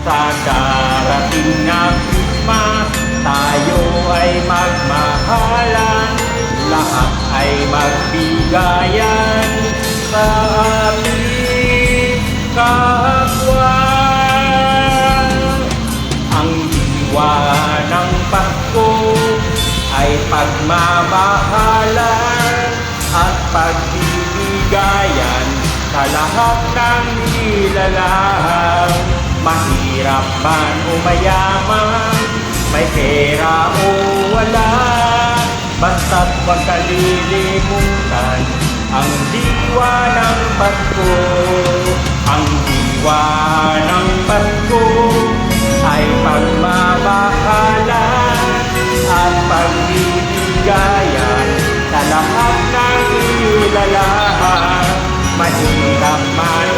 sa darating na Christmas, tayo ay magmahalan, lahat ay magbigayan sa ating kapwa. Ang diwa ng Pasko ay pagmamahalan at pagbibigayan sa lahat ng nilalang. Mahirap man o mayaman, may pera o wala, basta't huwag kalilimutan ang diwa ng Pasko. Ang diwa ng Pasko ay pagmamahalan at pagbibigayan sa lahat ng nilalang. Mahirap man